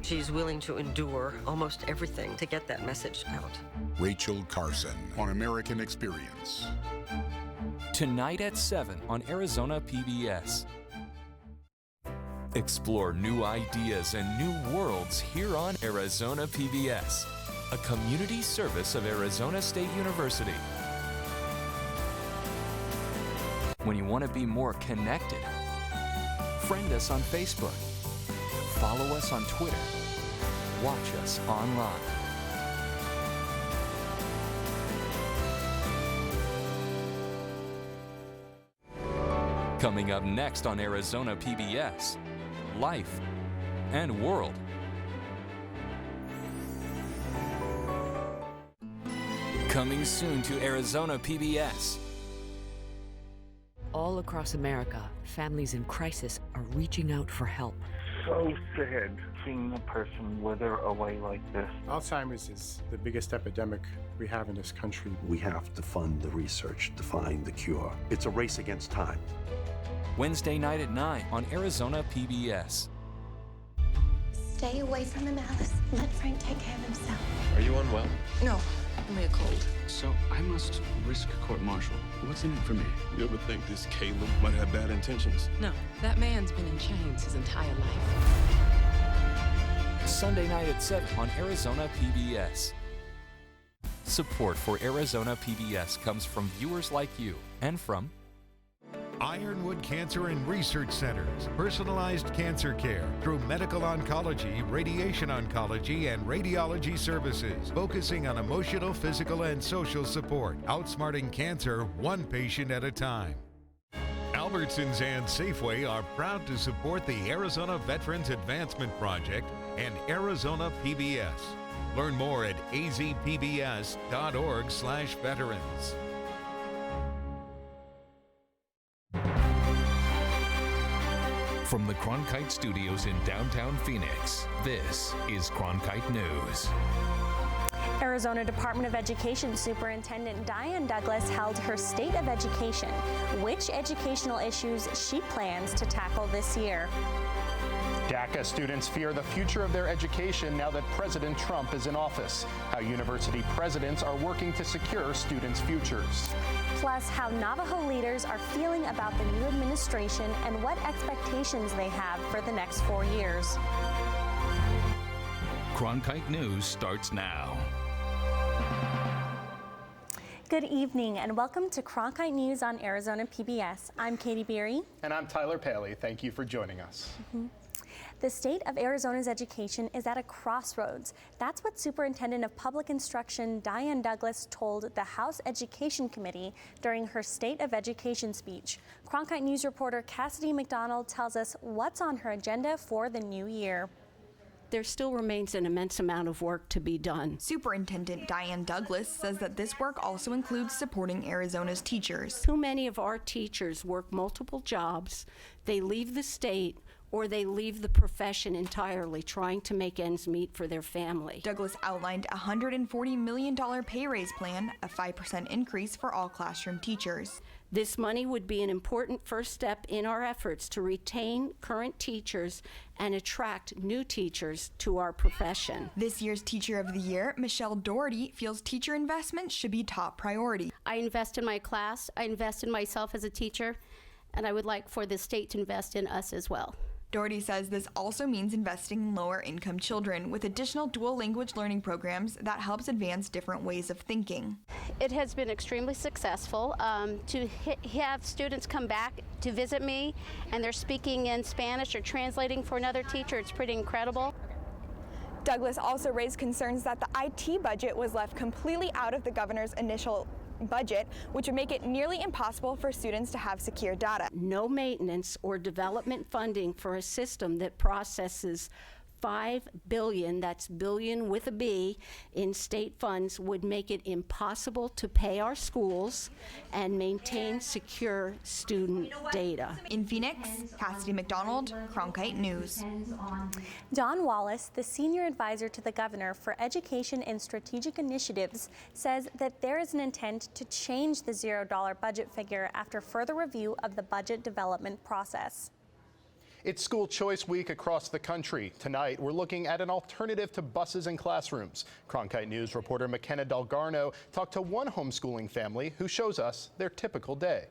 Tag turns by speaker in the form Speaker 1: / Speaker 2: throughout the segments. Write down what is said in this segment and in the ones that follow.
Speaker 1: She's willing to endure almost everything to get that message out.
Speaker 2: Rachel Carson on American Experience.
Speaker 3: Tonight at 7 on Arizona PBS. Explore new ideas and new worlds here on Arizona PBS, a community service of Arizona State University. When you want to be more connected, friend us on Facebook, follow us on Twitter, watch us online. Coming up next on Arizona PBS, Life and World. Coming soon to Arizona PBS.
Speaker 4: All across America, families in crisis are reaching out for help.
Speaker 5: So sad seeing a person wither away like this.
Speaker 6: Alzheimer's is the biggest epidemic we have in this country.
Speaker 7: We have to fund the research to find the cure. It's a race against time.
Speaker 3: Wednesday night at 9 on Arizona PBS.
Speaker 8: Stay away from him, Alice. Let Frank take care of himself.
Speaker 9: Are you unwell?
Speaker 8: No, only a cold.
Speaker 9: So I must risk court-martial. What's in it for me?
Speaker 10: You ever think this Caleb might have bad intentions?
Speaker 11: No, that man's been in chains his entire life.
Speaker 3: Sunday night at 7 on Arizona PBS. Support for Arizona PBS comes from viewers like you and from
Speaker 12: Ironwood Cancer and Research Centers, personalized cancer care through medical oncology, radiation oncology, and radiology services, focusing on emotional, physical, and social support, outsmarting cancer one patient at a time. Albertsons and Safeway are proud to support the Arizona Veterans Advancement Project and Arizona PBS. Learn more at azpbs.org/veterans.
Speaker 13: From the Cronkite Studios in downtown Phoenix, this is Cronkite News.
Speaker 14: Arizona Department of Education Superintendent Diane Douglas held her State of Education, which educational issues she plans to tackle this year.
Speaker 15: DACA students fear the future of their education now that President Trump is in office, how university presidents are working to secure students' futures.
Speaker 14: Plus, how Navajo leaders are feeling about the new administration and what expectations they have for the next 4 years.
Speaker 13: Cronkite News starts now.
Speaker 14: Good evening and welcome to Cronkite News on Arizona PBS. I'm Katie Beery.
Speaker 15: And I'm Tyler Paley. Thank you for joining us.
Speaker 14: The state of Arizona's education is at a crossroads. That's what Superintendent of Public Instruction Diane Douglas told the House Education Committee during her State of Education speech. Cronkite News reporter Cassidy McDonald tells us what's on her agenda for the new year.
Speaker 16: There still remains an immense amount of work to be done.
Speaker 17: Superintendent Diane Douglas says that this work also includes supporting Arizona's teachers.
Speaker 16: Too many of our teachers work multiple jobs. They leave the state or they leave the profession entirely, trying to make ends meet for their family.
Speaker 17: Douglas outlined a $140 million pay raise plan, a 5% increase for all classroom teachers.
Speaker 16: This money would be an important first step in our efforts to retain current teachers and attract new teachers to our profession.
Speaker 17: This year's Teacher of the Year, Michelle Doherty, feels teacher investment should be top priority.
Speaker 18: I invest in my class, I invest in myself as a teacher, and I would like for the state to invest in us as well.
Speaker 17: Doherty says this also means investing in lower-income children with additional dual language learning programs that helps advance different ways of thinking.
Speaker 18: It has been extremely successful to have students come back to visit me and they're speaking in Spanish or translating for another teacher. It's pretty incredible.
Speaker 19: Douglas also raised concerns that the IT budget was left completely out of the governor's initial budget, which would make it nearly impossible for students to have secure data.
Speaker 16: No maintenance or development funding for a system that processes $5 billion, that's billion with a B, in state funds would make it impossible to pay our schools and maintain secure student data.
Speaker 17: In Phoenix, Cassidy McDonald, Cronkite News.
Speaker 14: Don Wallace, the senior advisor to the governor for education and strategic initiatives, says that there is an intent to change the $0 budget figure after further review of the budget development process.
Speaker 15: It's School Choice Week across the country. Tonight, we're looking at an alternative to buses and classrooms. Cronkite News reporter McKenna Delgarno talked to one homeschooling family who shows us their typical day.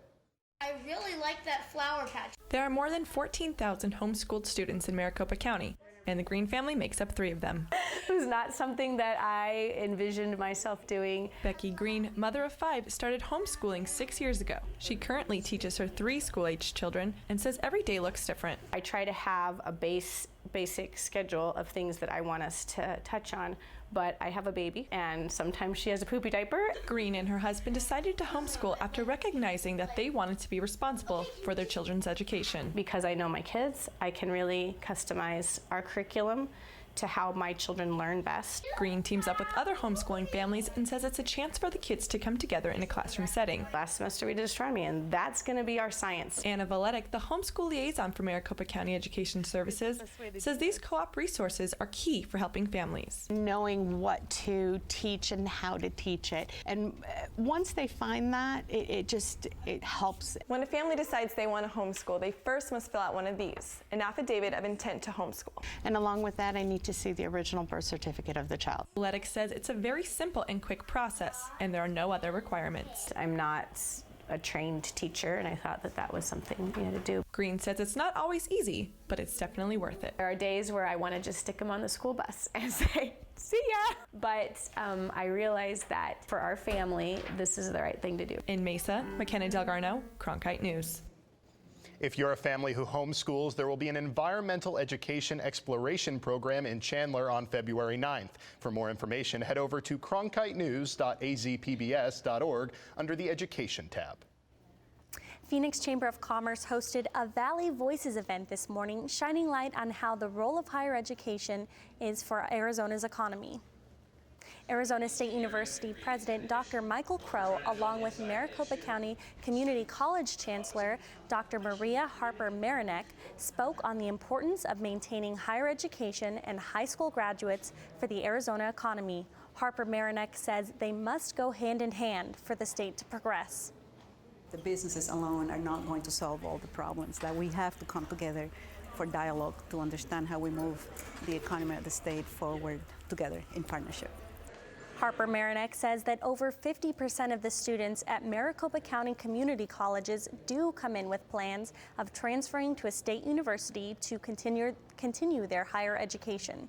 Speaker 20: I really like that flower patch.
Speaker 21: There are more than 14,000 homeschooled students in Maricopa County, and the Green family makes up 3 of them.
Speaker 22: It was not something that I envisioned myself doing.
Speaker 21: Becky Green, mother of 5, started homeschooling 6 years ago. She currently teaches her 3 school-aged children and says every day looks different.
Speaker 22: I try to have a basic schedule of things that I want us to touch on, but I have a baby and sometimes she has a poopy diaper.
Speaker 21: Green and her husband decided to homeschool after recognizing that they wanted to be responsible for their children's education.
Speaker 22: Because I know my kids, I can really customize our curriculum to how my children learn best.
Speaker 21: Green teams up with other homeschooling families and says it's a chance for the kids to come together in a classroom setting.
Speaker 22: Last semester we did astronomy, and that's going to be our science.
Speaker 21: Anna Valetic, the homeschool liaison for Maricopa County Education Services, says these co-op resources are key for helping families.
Speaker 23: Knowing what to teach and how to teach it. And once they find that, it helps.
Speaker 19: When a family decides they want to homeschool, they first must fill out one of these, an affidavit of intent to homeschool.
Speaker 23: And along with that, I need to see the original birth certificate of the child.
Speaker 21: Valetic says it's a very simple and quick process, and there are no other requirements.
Speaker 22: I'm not a trained teacher, and I thought that was something to do.
Speaker 21: Green says it's not always easy, but it's definitely worth it.
Speaker 22: There are days where I want to just stick them on the school bus and say, see ya! But I realize that for our family, this is the right thing to do.
Speaker 21: In Mesa, McKenna Delgarno, Cronkite News.
Speaker 15: If you're a family who homeschools, there will be an environmental education exploration program in Chandler on February 9th. For more information, head over to cronkitenews.azpbs.org under the Education tab.
Speaker 14: Phoenix Chamber of Commerce hosted a Valley Voices event this morning, shining light on how the role of higher education is for Arizona's economy. Arizona State University President Dr. Michael Crow, along with Maricopa County Community College Chancellor Dr. Maria Harper Marinek, spoke on the importance of maintaining higher education and high school graduates for the Arizona economy. Harper Marinek says they must go hand in hand for the state to progress.
Speaker 24: The businesses alone are not going to solve all the problems, that we have to come together for dialogue to understand how we move the economy of the state forward together in partnership.
Speaker 14: Harper Marinek says that over 50% of the students at Maricopa County community colleges do come in with plans of transferring to a state university to continue their higher education.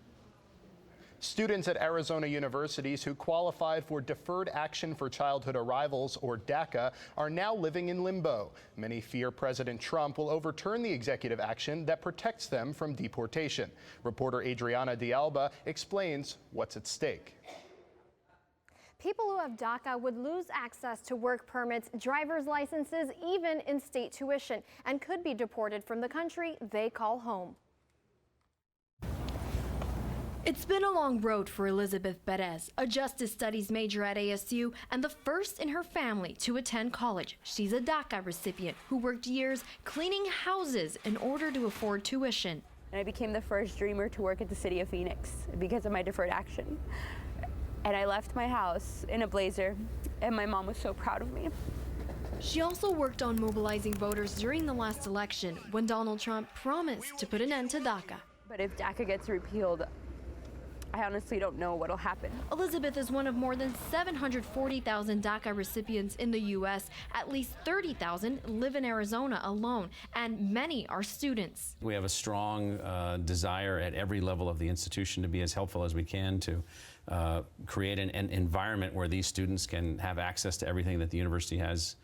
Speaker 15: Students at Arizona universities who qualified for Deferred Action for Childhood Arrivals, or DACA, are now living in limbo. Many fear President Trump will overturn the executive action that protects them from deportation. Reporter Adriana D'Alba explains what's at stake.
Speaker 25: People who have DACA would lose access to work permits, driver's licenses, even in-state tuition, and could be deported from the country they call home.
Speaker 26: It's been a long road for Elizabeth Perez, a justice studies major at ASU and the first in her family to attend college. She's a DACA recipient who worked years cleaning houses in order to afford tuition.
Speaker 27: And I became the first dreamer to work at the city of Phoenix because of my deferred action. And I left my house in a blazer, and my mom was so proud of me.
Speaker 26: She also worked on mobilizing voters during the last election when Donald Trump promised to put an end to DACA.
Speaker 27: But if DACA gets repealed, I honestly don't know what'll happen.
Speaker 26: Elizabeth is one of more than 740,000 DACA recipients in the U.S. At least 30,000 live in Arizona alone, and many are students.
Speaker 28: We have a strong desire at every level of the institution to be as helpful as we can to create an environment where these students can have access to everything that the university has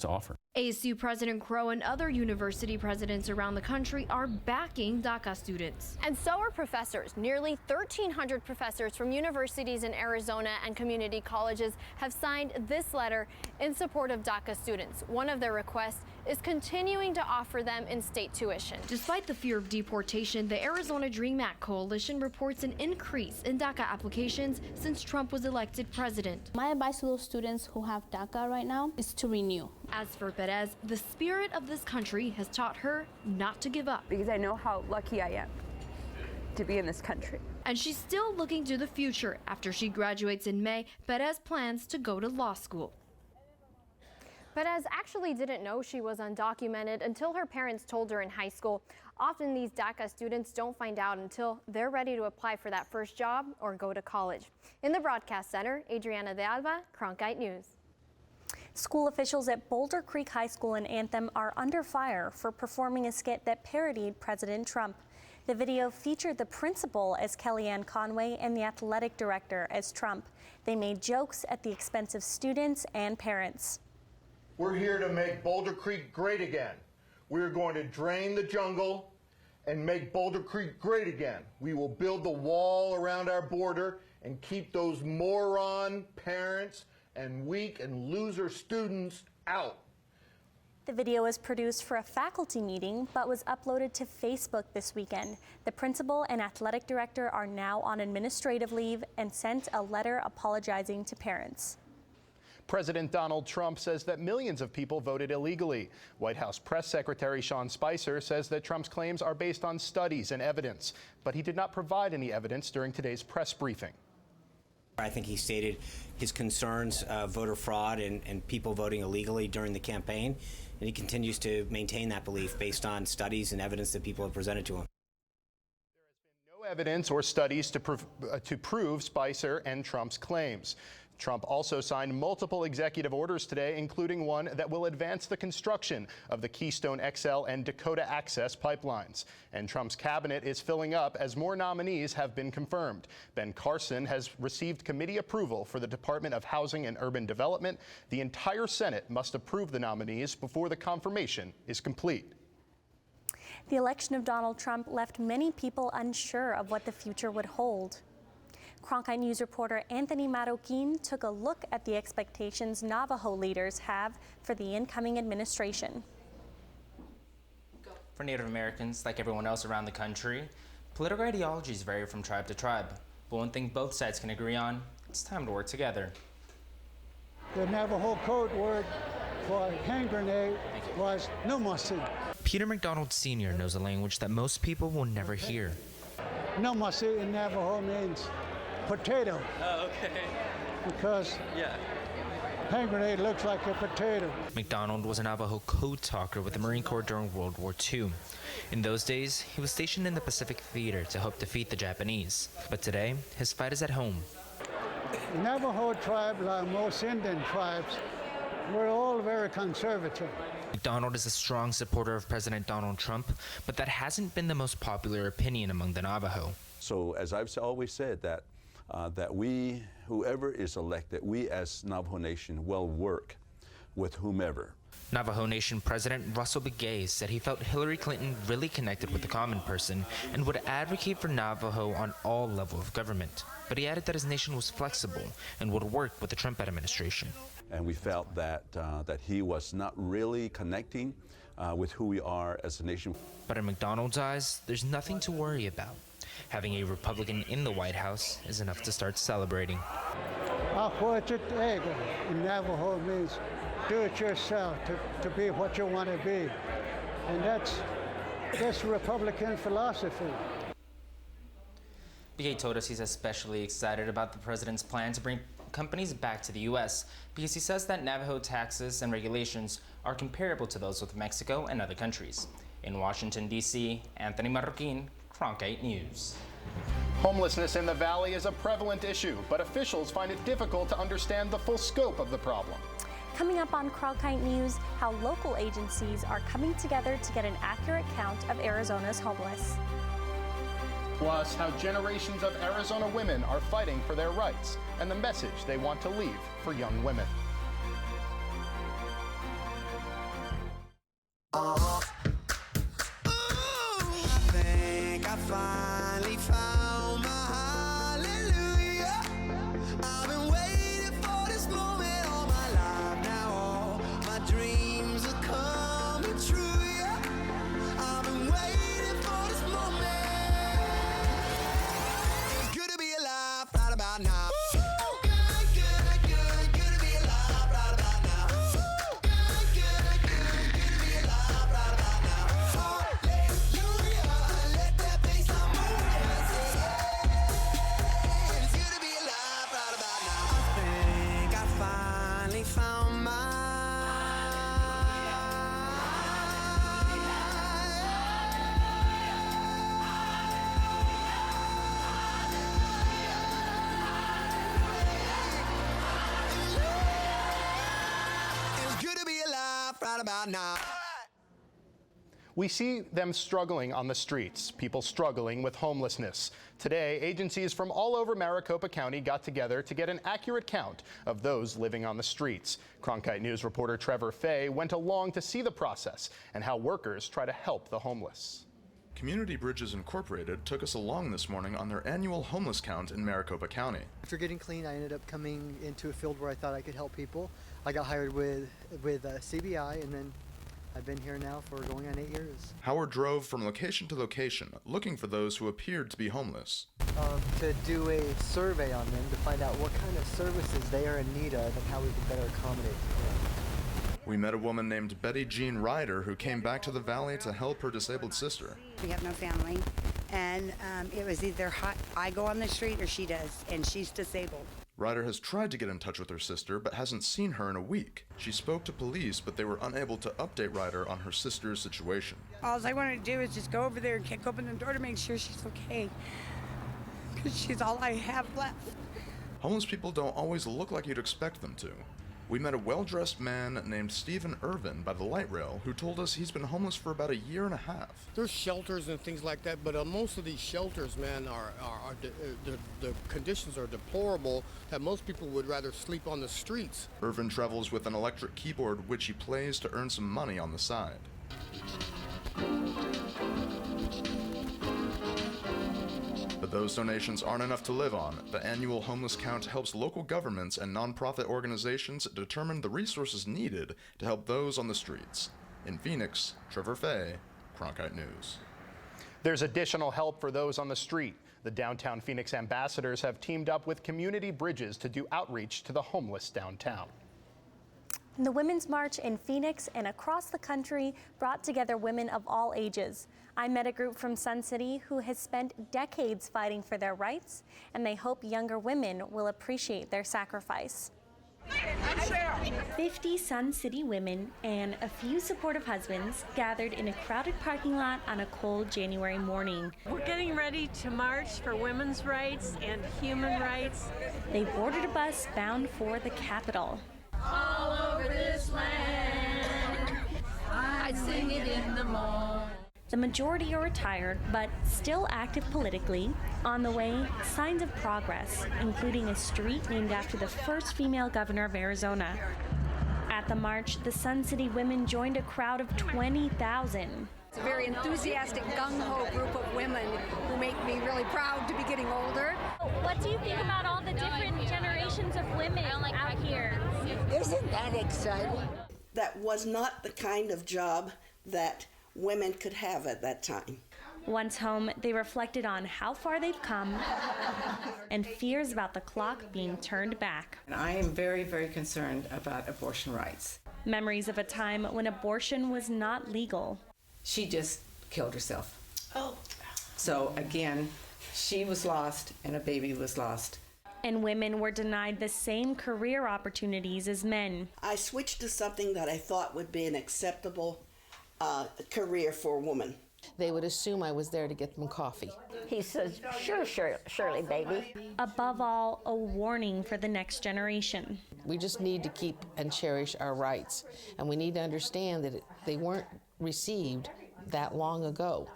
Speaker 28: to offer.
Speaker 26: ASU President Crow and other university presidents around the country are backing DACA students.
Speaker 25: And so are professors. Nearly 1,300 professors from universities in Arizona and community colleges have signed this letter in support of DACA students. One of their requests is continuing to offer them in-state tuition.
Speaker 26: Despite the fear of deportation, the Arizona DREAM Act Coalition reports an increase in DACA applications since Trump was elected president.
Speaker 29: My advice to those students who have DACA right now is to renew.
Speaker 26: As for Perez, the spirit of this country has taught her not to give up.
Speaker 27: Because I know how lucky I am to be in this country.
Speaker 26: And she's still looking to the future. After she graduates in May, Perez plans to go to law school.
Speaker 25: Perez actually didn't know she was undocumented until her parents told her in high school. Often these DACA students don't find out until they're ready to apply for that first job or go to college. In the broadcast center, Adriana de Alba, Cronkite News.
Speaker 14: School officials at Boulder Creek High School in Anthem are under fire for performing a skit that parodied President Trump. The video featured the principal as Kellyanne Conway and the athletic director as Trump. They made jokes at the expense of students and parents.
Speaker 1: We're here to make Boulder Creek great again. We're going to drain the jungle and make Boulder Creek great again. We will build the wall around our border and keep those moron parents and weak and loser students out.
Speaker 14: The video was produced for a faculty meeting, but was uploaded to Facebook this weekend. The principal and athletic director are now on administrative leave and sent a letter apologizing to parents.
Speaker 15: President Donald Trump says that millions of people voted illegally. White House Press Secretary Sean Spicer says that Trump's claims are based on studies and evidence, but he did not provide any evidence during today's press briefing.
Speaker 2: I think he stated his concerns, voter fraud and people voting illegally during the campaign, and he continues to maintain that belief based on studies and evidence that people have presented to him.
Speaker 15: No evidence or studies to prove Spicer and Trump's claims. Trump also signed multiple executive orders today, including one that will advance the construction of the Keystone XL and Dakota Access pipelines. And Trump's cabinet is filling up as more nominees have been confirmed. Ben Carson has received committee approval for the Department of Housing and Urban Development. The entire Senate must approve the nominees before the confirmation is complete.
Speaker 14: The election of Donald Trump left many people unsure of what the future would hold. Cronkite News reporter Anthony Marroquin took a look at the expectations Navajo leaders have for the incoming administration.
Speaker 4: For Native Americans, like everyone else around the country, political ideologies vary from tribe to tribe. But one thing both sides can agree on, it's time to work together.
Speaker 5: The Navajo code word for hand grenade was numasi.
Speaker 4: Peter McDonald Sr. knows a language that most people will never hear.
Speaker 5: Numasi in Navajo means potato.
Speaker 4: Oh, okay.
Speaker 5: Because hand grenade looks like a potato.
Speaker 4: McDonald was a Navajo code talker with the Marine Corps during World War II. In those days, he was stationed in the Pacific Theater to help defeat the Japanese. But today, his fight is at home.
Speaker 5: The Navajo tribe, like most Indian tribes, we're all very conservative.
Speaker 4: McDonald is a strong supporter of President Donald Trump, but that hasn't been the most popular opinion among the Navajo.
Speaker 6: So, as I've always said, that we, whoever is elected, we as Navajo Nation will work with whomever.
Speaker 4: Navajo Nation President Russell Begay said he felt Hillary Clinton really connected with the common person and would advocate for Navajo on all levels of government. But he added that his nation was flexible and would work with the Trump administration.
Speaker 6: And we felt that that he was not really connecting with who we are as a nation.
Speaker 4: But in McDonald's eyes, there's nothing to worry about. Having a Republican in the White House is enough to start celebrating.
Speaker 5: In Navajo means do it yourself, to be what you want to be. And that's Republican philosophy.
Speaker 4: Begay told us he's especially excited about the president's plan to bring companies back to the U.S. because he says that Navajo taxes and regulations are comparable to those with Mexico and other countries. In Washington, D.C., Anthony Marroquin, Cronkite News.
Speaker 15: Homelessness in the valley is a prevalent issue, but officials find it difficult to understand the full scope of the problem.
Speaker 14: Coming up on Cronkite News, how local agencies are coming together to get an accurate count of Arizona's homeless.
Speaker 15: Plus, how generations of Arizona women are fighting for their rights and the message they want to leave for young women.
Speaker 7: I finally found my hallelujah. I've been waiting for this moment all my life now. All my dreams are coming true, yeah. I've been waiting for this moment. It's good to be alive right about now. Found my nah.
Speaker 15: We see them struggling on the streets, people struggling with homelessness. Today, agencies from all over Maricopa County got together to get an accurate count of those living on the streets. Cronkite News reporter Trevor Fay went along to see the process and how workers try to help the homeless.
Speaker 3: Community Bridges Incorporated took us along this morning on their annual homeless count in Maricopa County.
Speaker 8: After getting clean, I ended up coming into a field where I thought I could help people. I got hired with CBI, and then I've been here now for going on 8 years.
Speaker 3: Howard drove from location to location, looking for those who appeared to be homeless.
Speaker 8: To do a survey on them to find out what kind of services they are in need of and how we can better accommodate them.
Speaker 3: We met a woman named Betty Jean Ryder who came back to the valley to help her disabled sister.
Speaker 9: We have no family, and it was either I go on the street or she does, and she's disabled.
Speaker 3: Ryder has tried to get in touch with her sister, but hasn't seen her in a week. She spoke to police, but they were unable to update Ryder on her sister's situation.
Speaker 9: All I wanted to do is just go over there and kick open the door to make sure she's okay, because she's all I have left.
Speaker 3: Homeless people don't always look like you'd expect them to. We met a well-dressed man named Stephen Irvin by the light rail who told us he's been homeless for about 1.5 years.
Speaker 10: There's shelters and things like that, but most of these shelters, man, the conditions are deplorable that most people would rather sleep on the streets.
Speaker 3: Irvin travels with an electric keyboard which he plays to earn some money on the side. But those donations aren't enough to live on. The annual homeless count helps local governments and nonprofit organizations determine the resources needed to help those on the streets. In Phoenix, Trevor Fay, Cronkite News.
Speaker 15: There's additional help for those on the street. The downtown Phoenix ambassadors have teamed up with Community Bridges to do outreach to the homeless downtown.
Speaker 14: The Women's March in Phoenix and across the country brought together women of all ages. I met a group from Sun City who has spent decades fighting for their rights, and they hope younger women will appreciate their sacrifice. 50 Sun City women and a few supportive husbands gathered in a crowded parking lot on a cold January morning.
Speaker 11: We're getting ready to march for women's rights and human rights.
Speaker 14: They boarded a bus bound for the Capitol.
Speaker 11: All over this land, I sing it in the morning.
Speaker 14: The majority are retired, but still active politically. On the way, signs of progress, including a street named after the first female governor of Arizona. At the march, the Sun City women joined a crowd of 20,000.
Speaker 12: It's a very enthusiastic, gung-ho group of women who make me really proud to be getting older.
Speaker 14: What do you think about all the different generations of women out here?
Speaker 13: Isn't that exciting? That was not the kind of job that women could have at that time.
Speaker 14: Once home, they reflected on how far they've come and fears about the clock being turned back.
Speaker 16: And I am very, very concerned about abortion rights.
Speaker 14: Memories of a time when abortion was not legal.
Speaker 16: She just killed herself.
Speaker 13: Oh.
Speaker 16: So again, she was lost and a baby was lost.
Speaker 14: And women were denied the same career opportunities as men.
Speaker 13: I switched to something that I thought would be an acceptable career for a woman.
Speaker 18: They would assume I was there to get them coffee.
Speaker 30: He says, sure, Shirley, baby.
Speaker 14: Above all, a warning for the next generation.
Speaker 18: We just need to keep and cherish our rights. And we need to understand that they weren't received that long ago.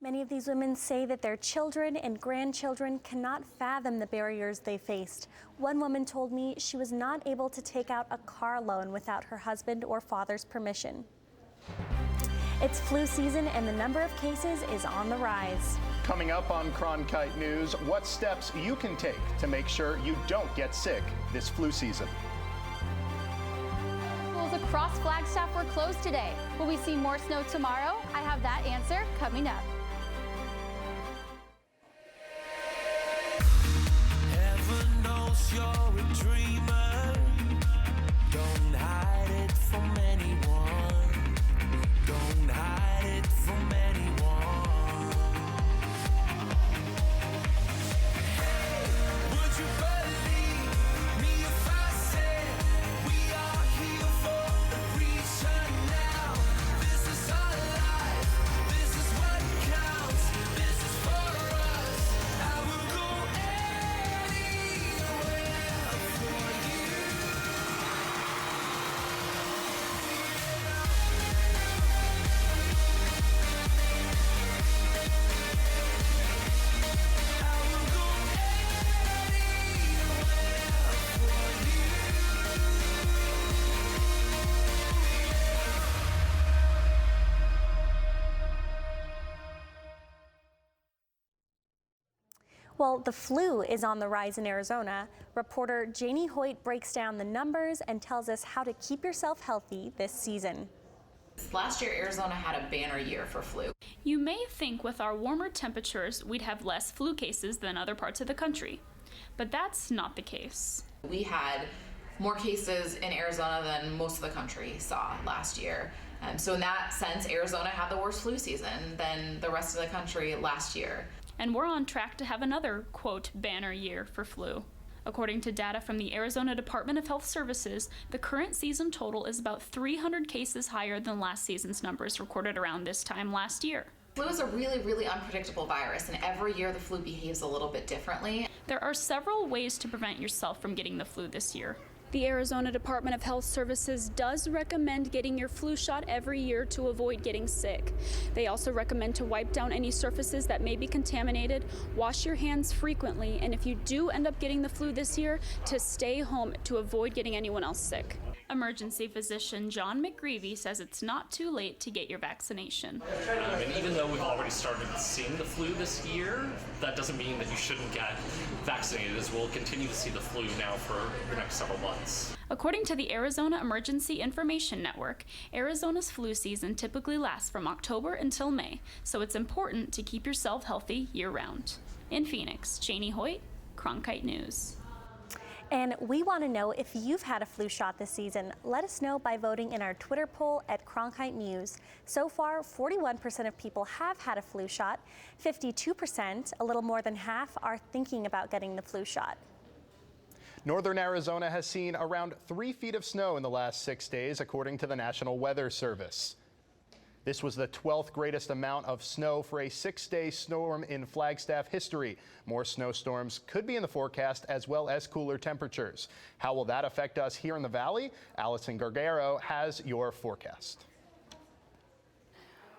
Speaker 14: Many of these women say that their children and grandchildren cannot fathom the barriers they faced. One woman told me she was not able to take out a car loan without her husband or father's permission. It's flu season and the number of cases is on the rise.
Speaker 15: Coming up on Cronkite News, what steps you can take to make sure you don't get sick this flu season.
Speaker 25: Schools across Flagstaff were closed today. Will we see more snow tomorrow? I have that answer coming up.
Speaker 7: Heaven knows you're a dreamer. Don't hide it from anyone. Don't hide it from anyone. Hey, would you believe me if I said we are here for a reason now? This is our life. This is what
Speaker 14: Well, the flu is on the rise in Arizona. Reporter Janie Hoyt breaks down the numbers and tells us how to keep yourself healthy this season.
Speaker 17: Last year, Arizona had a banner year for flu.
Speaker 19: You may think with our warmer temperatures, we'd have less flu cases than other parts of the country, but that's not the case.
Speaker 17: We had more cases in Arizona than most of the country saw last year. So in that sense, Arizona had the worst flu season than the rest of the country last year.
Speaker 19: And we're on track to have another, quote, banner year for flu. According to data from the Arizona Department of Health Services, the current season total is about 300 cases higher than last season's numbers recorded around this time last year.
Speaker 17: Flu is a really, really unpredictable virus, and every year the flu behaves a little bit differently.
Speaker 19: There are several ways to prevent yourself from getting the flu this year. The Arizona Department of Health Services does recommend getting your flu shot every year to avoid getting sick. They also recommend to wipe down any surfaces that may be contaminated, wash your hands frequently, and if you do end up getting the flu this year, to stay home to avoid getting anyone else sick. Emergency physician John McGreevy says it's not too late to get your vaccination.
Speaker 20: And even though we've already started seeing the flu this year, that doesn't mean that you shouldn't get vaccinated, as we'll continue to see the flu now for the next several months.
Speaker 19: According to the Arizona Emergency Information Network, Arizona's flu season typically lasts from October until May, so it's important to keep yourself healthy year-round. In Phoenix, Janie Hoyt, Cronkite News.
Speaker 14: And we want to know if you've had a flu shot this season. Let us know by voting in our Twitter poll at Cronkite News. So far, 41% of people have had a flu shot. 52%, a little more than half, are thinking about getting the flu shot.
Speaker 15: Northern Arizona has seen around 3 feet of snow in the last 6 days, according to the National Weather Service. This was the 12th greatest amount of snow for a 6-day storm in Flagstaff history. More snowstorms could be in the forecast, as well as cooler temperatures. How will that affect us here in the valley? Allison Gargaro has your forecast.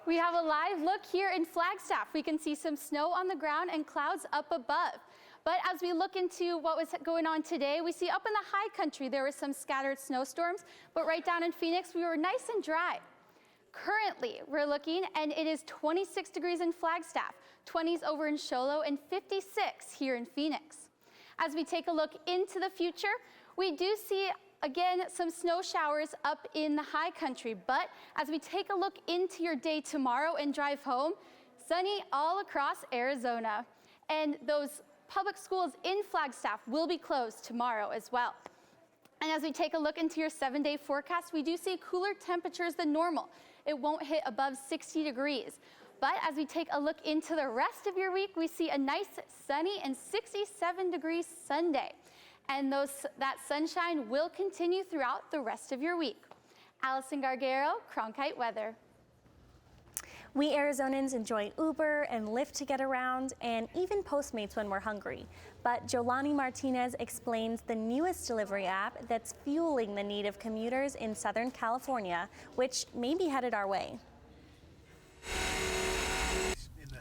Speaker 21: We have a live look here in Flagstaff. We can see some snow on the ground and clouds up above. But as we look into what was going on today, we see up in the high country there were some scattered snowstorms, but right down in Phoenix we were nice and dry. Currently, we're looking, and it is 26 degrees in Flagstaff, 20s over in Show Low, and 56 here in Phoenix. As we take a look into the future, we do see, again, some snow showers up in the high country, but as we take a look into your day tomorrow and drive home, sunny all across Arizona. And those public schools in Flagstaff will be closed tomorrow as well. And as we take a look into your 7-day forecast, we do see cooler temperatures than normal. It won't hit above 60 degrees. But as we take a look into the rest of your week, we see a nice sunny and 67 degrees Sunday. And that sunshine will continue throughout the rest of your week. Allison Gargaro, Cronkite Weather.
Speaker 14: We Arizonans enjoy Uber and Lyft to get around, and even Postmates when we're hungry. But Jolani Martinez explains the newest delivery app that's fueling the need of commuters in Southern California, which may be headed our way.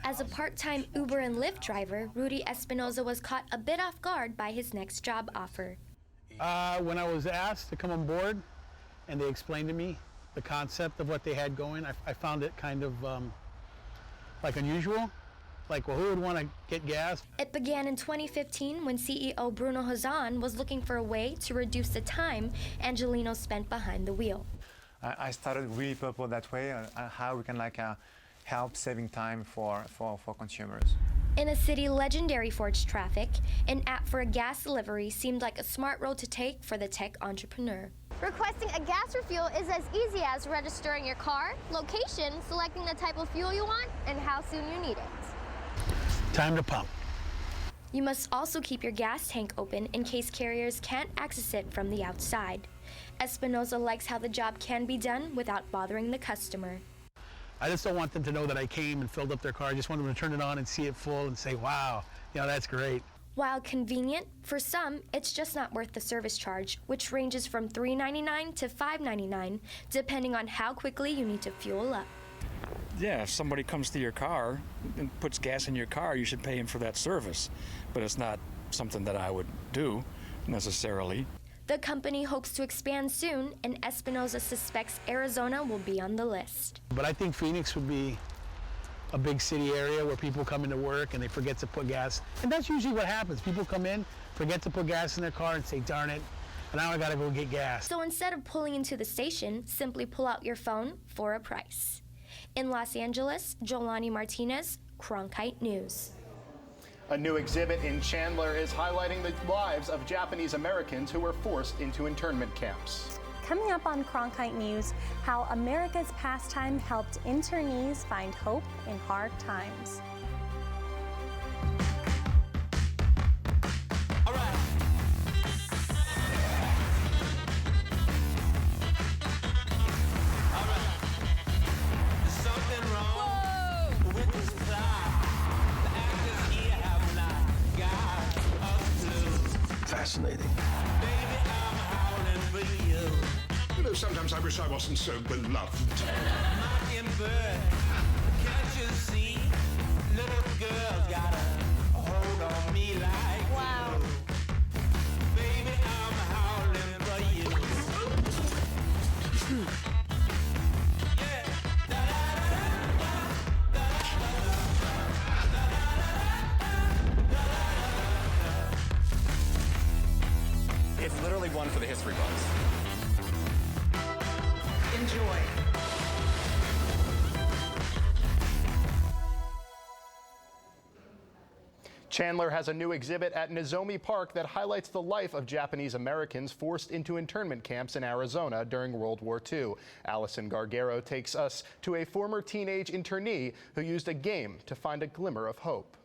Speaker 22: As a part-time Uber and Lyft driver, Rudy Espinoza was caught a bit off guard by his next job offer.
Speaker 23: When I was asked to come on board and they explained to me the concept of what they had going, I found it kind of like unusual. Like, well, who would want to get gas?
Speaker 22: It began in 2015 when CEO Bruno Hazan was looking for a way to reduce the time Angelino spent behind the wheel.
Speaker 24: I started really purple that way, how we can help saving time for consumers.
Speaker 22: In a city legendary for its traffic, an app for a gas delivery seemed like a smart road to take for the tech entrepreneur.
Speaker 27: Requesting a gas refuel is as easy as registering your car, location, selecting the type of fuel you want, and how soon you need it.
Speaker 23: Time to pump.
Speaker 22: You must also keep your gas tank open in case carriers can't access it from the outside. Espinoza likes how the job can be done without bothering the customer.
Speaker 23: I just don't want them to know that I came and filled up their car. I just want them to turn it on and see it full and say, wow, that's great.
Speaker 22: While convenient, for some, it's just not worth the service charge, which ranges from $3.99 to $5.99, depending on how quickly you need to fuel up.
Speaker 28: Yeah, if somebody comes to your car and puts gas in your car, you should pay him for that service. But it's not something that I would do necessarily.
Speaker 22: The company hopes to expand soon, and Espinoza suspects Arizona will be on the list.
Speaker 23: But I think Phoenix would be a big city area where people come into work and they forget to put gas. And that's usually what happens. People come in, forget to put gas in their car and say, darn it, now I gotta go get gas.
Speaker 22: So instead of pulling into the station, simply pull out your phone for a price. In Los Angeles, Jolani Martinez, Cronkite News.
Speaker 15: A new exhibit in Chandler is highlighting the lives of Japanese Americans who were forced into internment camps.
Speaker 14: Coming up on Cronkite News, how America's pastime helped internees find hope in hard times.
Speaker 1: Fascinating. You know, sometimes I wish I wasn't so beloved.
Speaker 7: Wow.
Speaker 2: It's literally one for the history books.
Speaker 7: Enjoy.
Speaker 15: Chandler has a new exhibit at Nozomi Park that highlights the life of Japanese Americans forced into internment camps in Arizona during World War II. Allison Gargaro takes us to a former teenage internee who used a game to find a glimmer of hope.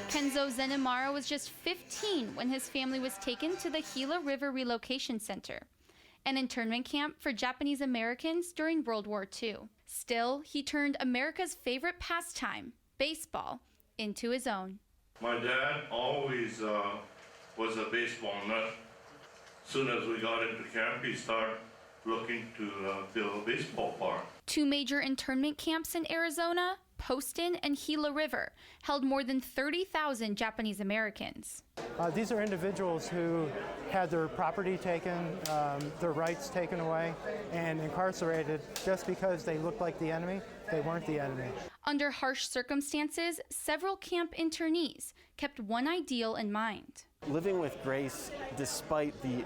Speaker 21: Kenzo Zenemara was just 15 when his family was taken to the Gila River Relocation Center, an internment camp for Japanese Americans during World War II. Still, he turned America's favorite pastime, baseball, into his own.
Speaker 4: My dad always was a baseball nut. As soon as we got into camp, he started looking to build a baseball park.
Speaker 21: Two major internment camps in Arizona, Poston and Gila River, held more than 30,000 Japanese Americans.
Speaker 5: These are individuals who had their property taken, their rights taken away, and incarcerated just because they looked like the enemy. They weren't the enemy.
Speaker 21: Under harsh circumstances, several camp internees kept one ideal in mind.
Speaker 6: Living with grace despite the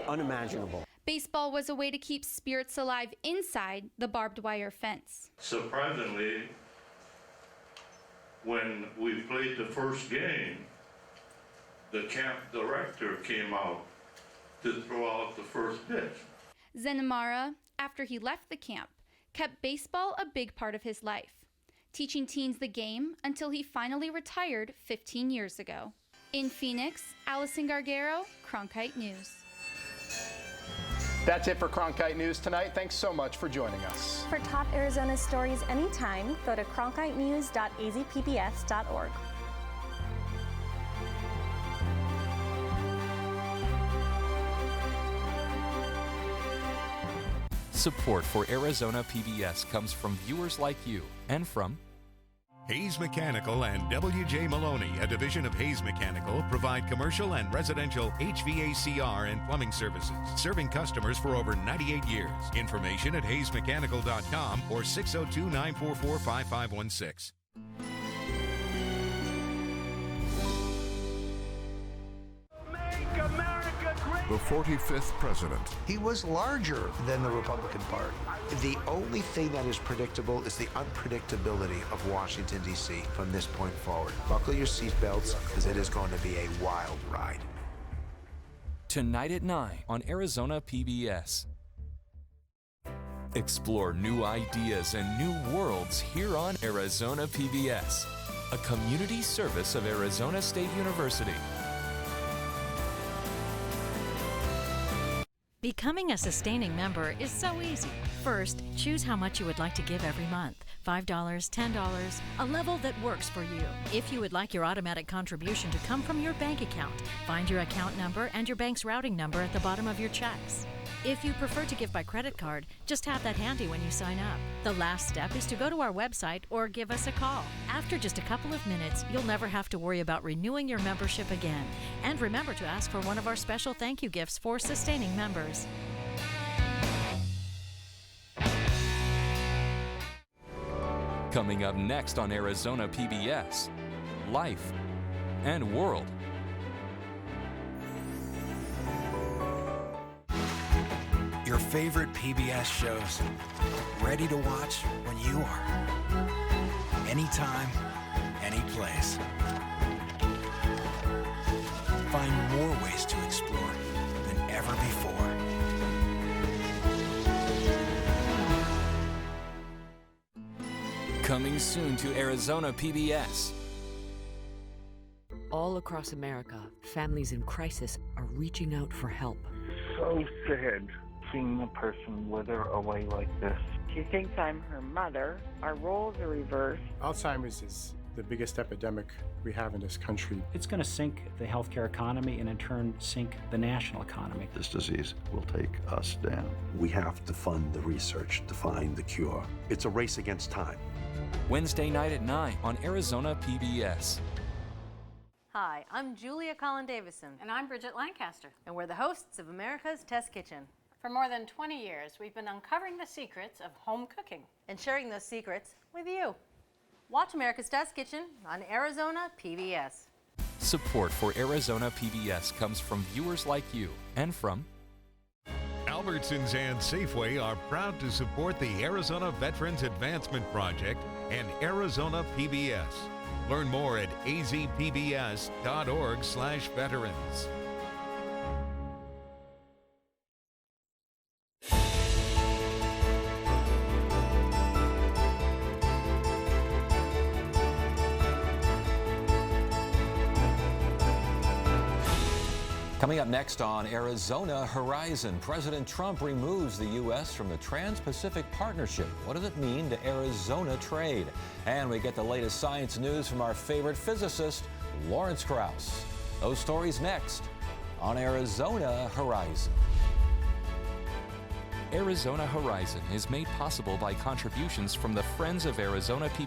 Speaker 6: unimaginable.
Speaker 21: Baseball was a way to keep spirits alive inside the barbed wire fence.
Speaker 4: Surprisingly, when we played the first game, the camp director came out to throw out the first pitch.
Speaker 21: Zenemara, after he left the camp, kept baseball a big part of his life, teaching teens the game until he finally retired 15 years ago. In Phoenix, Allison Gargaro, Cronkite News.
Speaker 15: That's it for Cronkite News tonight. Thanks so much for joining us.
Speaker 14: For top Arizona stories anytime, go to cronkitenews.azpbs.org.
Speaker 8: Support for Arizona PBS comes from viewers like you and from
Speaker 9: Hayes Mechanical and W.J. Maloney, a division of Hayes Mechanical, provide commercial and residential HVACR and plumbing services, serving customers for over 98 years. Information at hayesmechanical.com or 602-944-5516.
Speaker 10: The 45th president.
Speaker 26: He was larger than the Republican Party. The only thing that is predictable is the unpredictability of Washington, D.C. from this point forward. Buckle your seatbelts, because it is going to be a wild ride.
Speaker 8: Tonight at 9 on Arizona PBS. Explore new ideas and new worlds here on Arizona PBS, a community service of Arizona State University.
Speaker 29: Becoming a sustaining member is so easy. First, choose how much you would like to give every month. $5, $10, a level that works for you. If you would like your automatic contribution to come from your bank account, find your account number and your bank's routing number at the bottom of your checks. If you prefer to give by credit card, just have that handy when you sign up. The last step is to go to our website or give us a call. After just a couple of minutes, you'll never have to worry about renewing your membership again. And remember to ask for one of our special thank you gifts for sustaining members.
Speaker 8: Coming up next on Arizona PBS, Life and World.
Speaker 3: Your favorite PBS shows, ready to watch when you are. Anytime, any place. Find more ways to explore than ever before.
Speaker 8: Coming soon to Arizona PBS.
Speaker 11: All across America, families in crisis are reaching out for help.
Speaker 12: So sad seeing a person wither away like this.
Speaker 13: She thinks I'm her mother. Our roles are reversed.
Speaker 16: Alzheimer's is the biggest epidemic we have in this country.
Speaker 17: It's going to sink the healthcare economy and in turn sink the national economy.
Speaker 18: This disease will take us down.
Speaker 20: We have to fund the research to find the cure. It's a race against time.
Speaker 8: Wednesday night at 9 on Arizona PBS.
Speaker 25: Hi, I'm Julia Collin Davison.
Speaker 30: And I'm Bridget Lancaster.
Speaker 25: And we're the hosts of America's Test Kitchen.
Speaker 30: For more than 20 years, we've been uncovering the secrets of home cooking.
Speaker 25: And sharing those secrets with you. Watch America's Test Kitchen on Arizona PBS.
Speaker 8: Support for Arizona PBS comes from viewers like you and from
Speaker 9: Albertsons and Safeway are proud to support the Arizona Veterans Advancement Project and Arizona PBS. Learn more at azpbs.org/veterans.
Speaker 31: Coming up next on Arizona Horizon, President Trump removes the U.S. from the Trans-Pacific Partnership. What does it mean to Arizona trade? And we get the latest science news from our favorite physicist, Lawrence Krauss. Those stories next on Arizona Horizon.
Speaker 8: Arizona Horizon is made possible by contributions from the Friends of Arizona PBS.